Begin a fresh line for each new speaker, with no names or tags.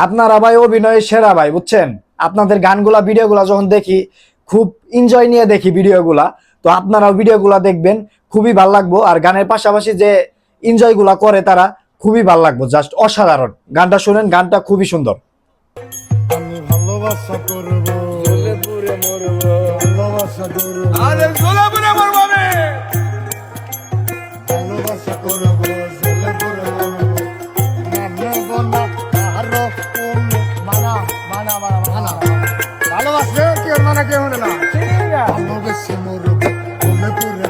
আপনারা ভাই অভিনয়ের সেরা ভাই, বুঝছেন? আপনাদের গানগুলা ভিডিওগুলা যখন দেখি খুব এনজয় নিয়ে দেখি ভিডিওগুলা। তো আপনারাও ভিডিওগুলা দেখবেন, খুবই ভালো লাগবো। আর গানের পাশাপাশি যে এনজয় গুলা করে তারা, খুবই ভালো লাগবো, জাস্ট অসাধারণ। গানটা শুনেন, গানটা খুবই সুন্দর।
আমি ভালোবাসা করবো,
জ্বলে পুড়ে মরবো,
ভালোবাসা করবো,
আরে জ্বলে পুড়ে মরবো আমি।
ভালোবাসা করবো, জ্বলে পড়ে মরবো। মানব না কারো কোনো মানা, মানা, মানা, মানা। ভালোবাসলে কেউ মানা কেউ না, ভালোবেসে মরবো, জ্বলে পড়ে